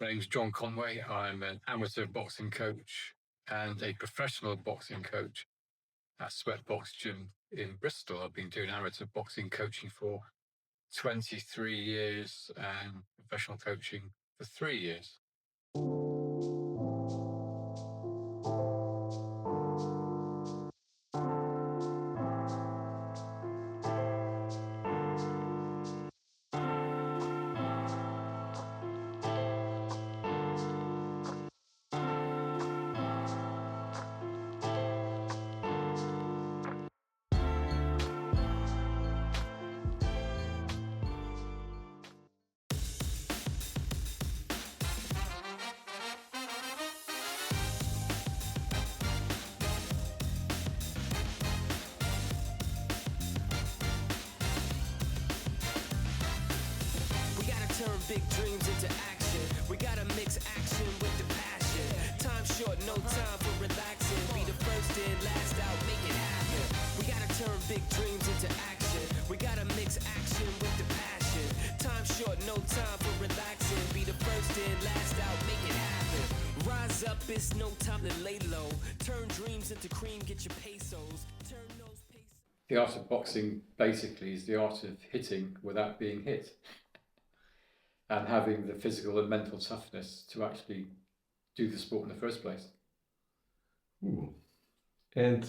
My name's John Conway. I'm an amateur boxing coach and a professional boxing coach at Sweatbox Gym in Bristol. I've been doing amateur boxing coaching for 23 years and professional coaching for 3 years. We gotta turn big dreams into action. We gotta mix action with the passion. Time short, no time for relaxing. Be the first in, last out, make it happen. We gotta turn big dreams into action. We gotta mix action with the passion. Time short, no time for relaxing. Be the first in, last out, make it happen. Rise up, it's no time to lay low. Turn dreams into cream, get your pesos. Turn those pesos. The art of boxing basically is the art of hitting without being hit and having the physical and mental toughness to actually do the sport in the first place. Ooh. And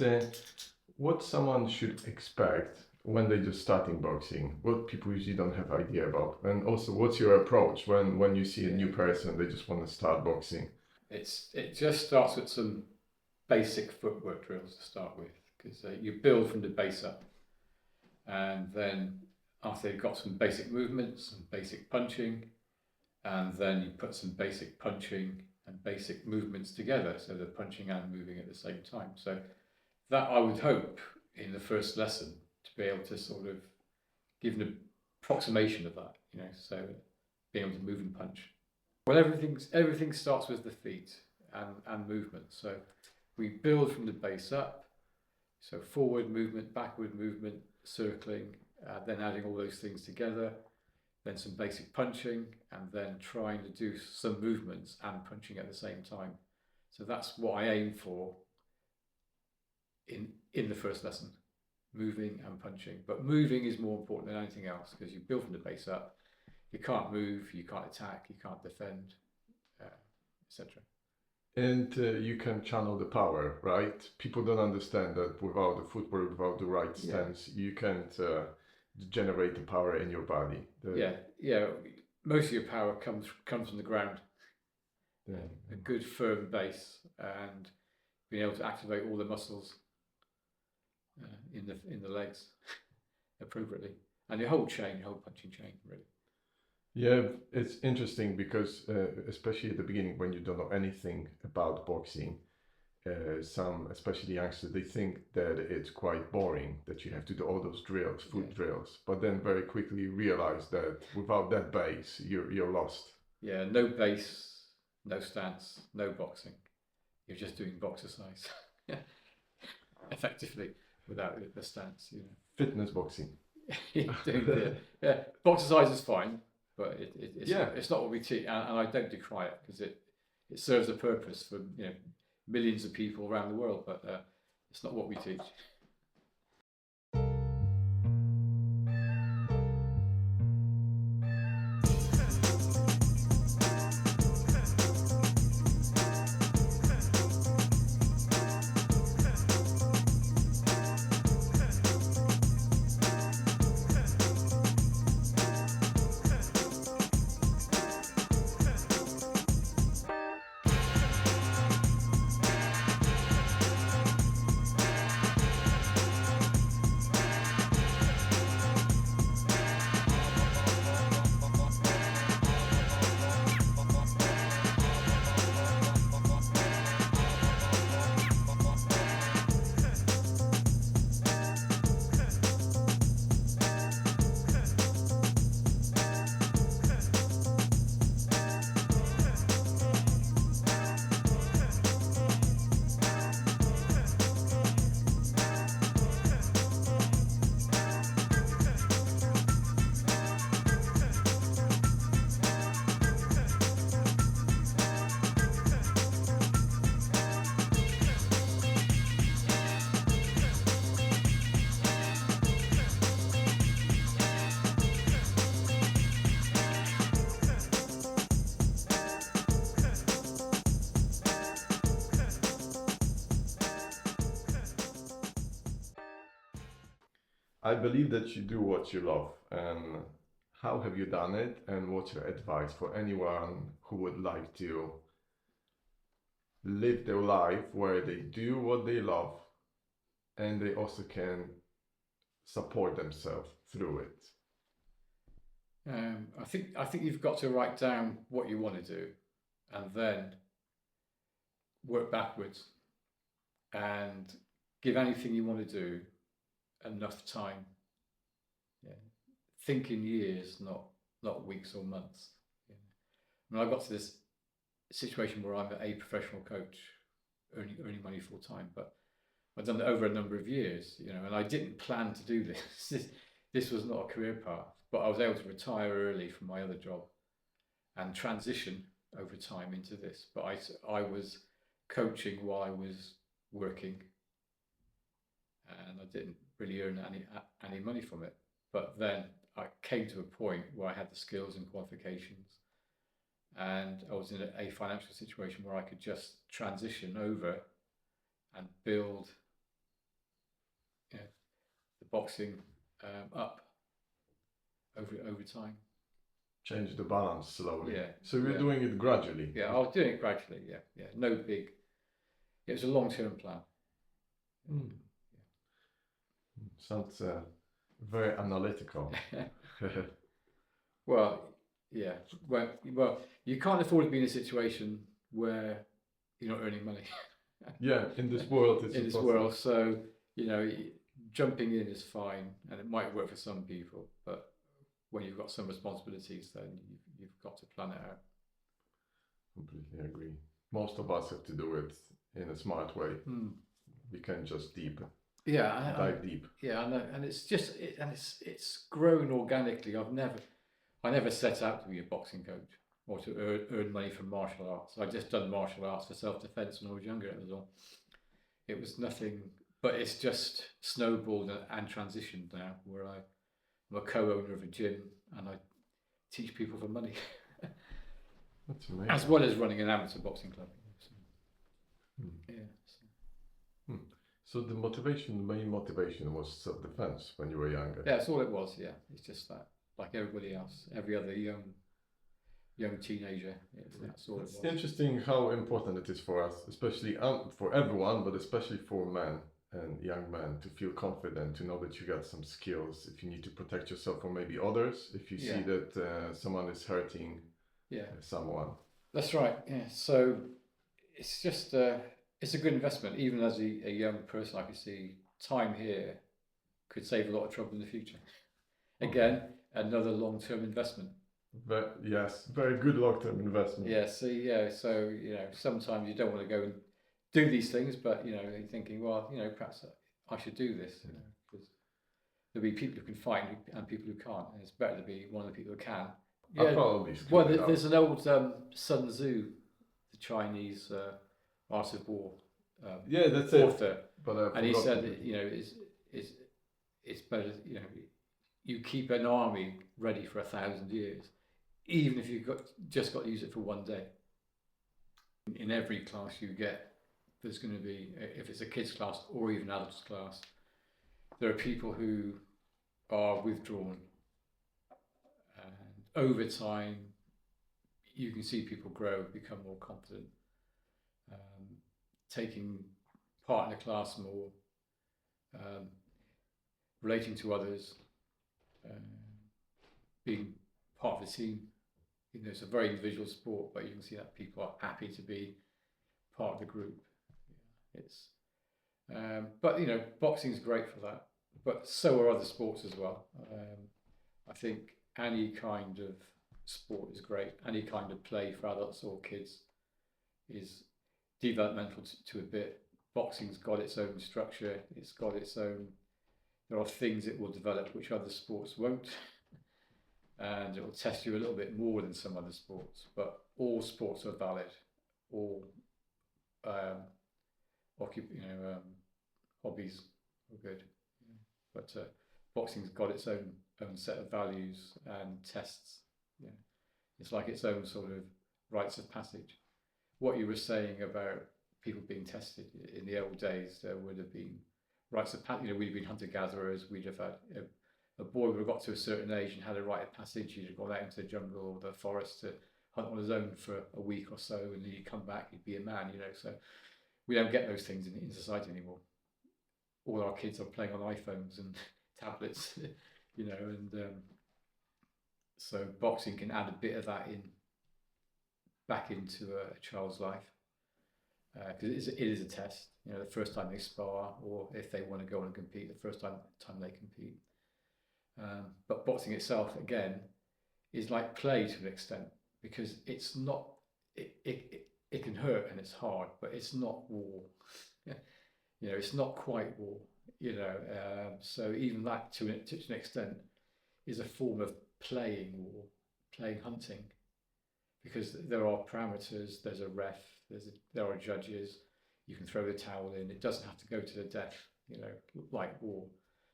what someone should expect when they're just starting boxing, what people usually don't have idea about, and also what's your approach when you see a new person, they just want to start boxing? It just starts with some basic footwork drills to start with, because you build from the base up, and then after you've got some basic movements and basic punching, and then you put some basic punching and basic movements together, so they're punching and moving at the same time. So that I would hope in the first lesson to be able to sort of give an approximation of that, so being able to move and punch. Well, everything starts with the feet and movement. So we build from the base up, so forward movement, backward movement, circling, then adding all those things together, then some basic punching, and then trying to do some movements and punching at the same time. So that's what I aim for in the first lesson, moving and punching. But moving is more important than anything else, because you build from the base up. You can't move, you can't attack, you can't defend, etc. And you can channel the power, right? People don't understand that without the footwork, without the right stance, you can't generate the power in your body. Yeah. Most of your power comes from the ground. Yeah. A good firm base and being able to activate all the muscles in the legs appropriately, and your whole punching chain, really. Yeah, it's interesting because especially at the beginning when you don't know anything about boxing, some, especially youngsters, they think that it's quite boring, that you have to do all those drills, foot drills, but then very quickly realize that without that base, you're lost. Yeah, no base, no stance, no boxing. You're just doing boxercise, effectively, without the stance. Fitness boxing. Boxercise is fine, but it's not what we teach, and I don't decry it, because it serves a purpose for millions of people around the world, but it's not what we teach. I believe that you do what you love. And how have you done it? And what's your advice for anyone who would like to live their life where they do what they love and they also can support themselves through it? I think you've got to write down what you want to do, and then work backwards, and give anything you want to do enough time. Yeah. Think in years, not weeks or months. Yeah. I mean, I got to this situation where I'm a professional coach, earning money full time, but I've done it over a number of years, you know, and I didn't plan to do this. This was not a career path, but I was able to retire early from my other job and transition over time into this. But I was coaching while I was working, and I didn't really earn any money from it. But then I came to a point where I had the skills and qualifications, and I was in a financial situation where I could just transition over and build, you know, the boxing up over time. Change the balance slowly. Yeah. So you're doing it gradually. Yeah, I was doing it gradually. Yeah. No big. It was a long-term plan. Mm. Sounds very analytical. Well, yeah. Well, you can't afford to be in a situation where you're not earning money. Yeah, in this world, it's in this impossible. world. So, you know, jumping in is fine, and it might work for some people, but when you've got some responsibilities, then you've got to plan it out. Completely agree. Most of us have to do it in a smart way. We can just dive deep. Yeah, I know, and it's just it's grown organically. I never set out to be a boxing coach or to earn money from martial arts. I just done martial arts for self-defense when I was younger. It was all. It was nothing, but it's just snowballed and transitioned now, where I'm a co-owner of a gym and I teach people for money. That's amazing. As well as running an amateur boxing club. So, yeah. So the main motivation was self-defense when you were younger. Yeah, that's all it was. Yeah, it's just that, like everybody else, every other young teenager. That's all it was. It's interesting how important it is for us, especially for everyone, but especially for men and young men, to feel confident, to know that you got some skills. If you need to protect yourself from maybe others, if you see that someone is hurting someone. That's right. Yeah. So it's just it's a good investment. Even as a young person, I can see time here could save a lot of trouble in the future. Again, another long-term investment. Yes, very good long-term investment. Yeah. So you know, sometimes you don't want to go and do these things, but you know, you're thinking, well, you know, perhaps I should do this, you know, because there'll be people who can fight and people who can't, and it's better to be one of the people who can. Yeah. I'll probably well, there's an old Sun Tzu, the Chinese art of war. That's author, it. But and he said that, you know, it's better, you know, you keep an army ready for 1,000 years, even if you've just got to use it for one day. In every class you get, there's going to be, if it's a kids class or even adults class, there are people who are withdrawn, and over time you can see people grow, become more confident, taking part in a class more, relating to others, being part of the team. You know, it's a very individual sport, but you can see that people are happy to be part of the group. It's, but you know, boxing's great for that. But so are other sports as well. I think any kind of sport is great. Any kind of play for adults or kids is developmental to a bit. Boxing's got its own structure. It's got its own. There are things it will develop which other sports won't, and it will test you a little bit more than some other sports. But all sports are valid. All hobbies are good. But boxing's got its own set of values and tests. Yeah. It's like its own sort of rites of passage. What you were saying about people being tested, in the old days there would have been rites of passage. We'd been hunter-gatherers. We'd have had a boy would have got to a certain age and had a rite of passage. He'd have gone out into the jungle or the forest to hunt on his own for a week or so, and then he'd come back. He'd be a man. So we don't get those things in society anymore. All our kids are playing on iPhones and tablets, and so boxing can add a bit of that back into a child's life, because it is a test. The first time they spar, or if they want to go on and compete, the first time they compete. But boxing itself, again, is like play to an extent, because it's not. It can hurt and it's hard, but it's not war. It's not quite war. So even that, to an extent, is a form of playing war, playing hunting, because there are parameters. There's a ref. There are judges. You can throw the towel in. It doesn't have to go to the death. Like war.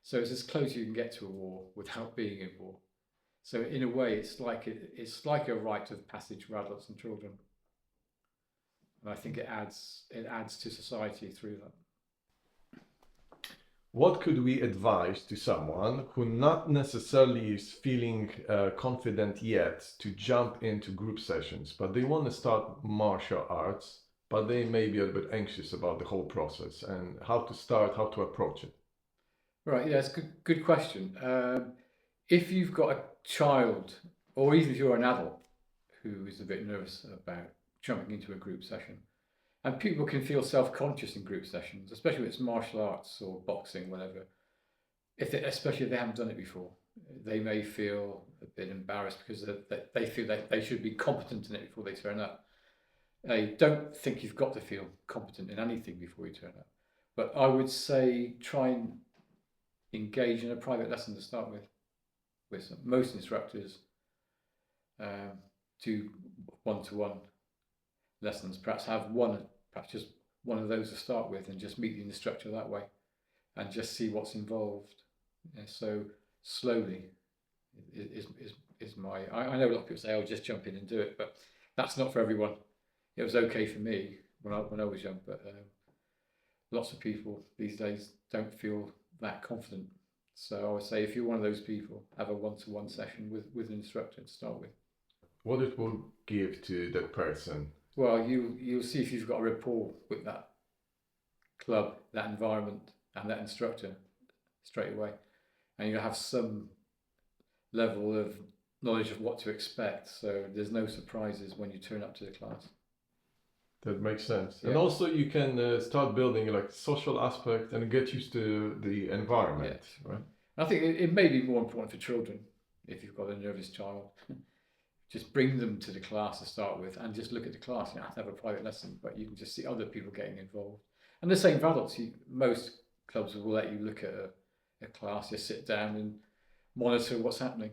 So it's as close as you can get to a war without being in war. So in a way, it's like a rite of passage for adults and children. And I think it adds to society through that. What could we advise to someone who not necessarily is feeling confident yet to jump into group sessions, but they want to start martial arts, but they may be a bit anxious about the whole process and how to start, how to approach it? Right, yeah, it's a good question. If you've got a child, or even if you're an adult who is a bit nervous about jumping into a group session, and people can feel self-conscious in group sessions, especially if it's martial arts or boxing, whatever. Especially if they haven't done it before, they may feel a bit embarrassed because they feel that they should be competent in it before they turn up. I don't think you've got to feel competent in anything before you turn up, but I would say try and engage in a private lesson to start with. Most instructors do one-to-one lessons. Perhaps just one of those to start with, and just meet the instructor that way, and just see what's involved. So slowly is my. I know a lot of people say, "Oh, just jump in and do it," but that's not for everyone. It was okay for me when I was young, but lots of people these days don't feel that confident. So I would say, if you're one of those people, have a one-to-one session with an instructor to start with. What it will give to that person? Well, you'll see if you've got a rapport with that club, that environment, and that instructor straight away, and you'll have some level of knowledge of what to expect. So there's no surprises when you turn up to the class. That makes sense. Yeah. And also you can start building like social aspect and get used to the environment, right? I think it may be more important for children if you've got a nervous child. Just bring them to the class to start with, and just look at the class. You don't have to have a private lesson, but you can just see other people getting involved. And the same for adults. Most clubs will let you look at a class, just sit down and monitor what's happening.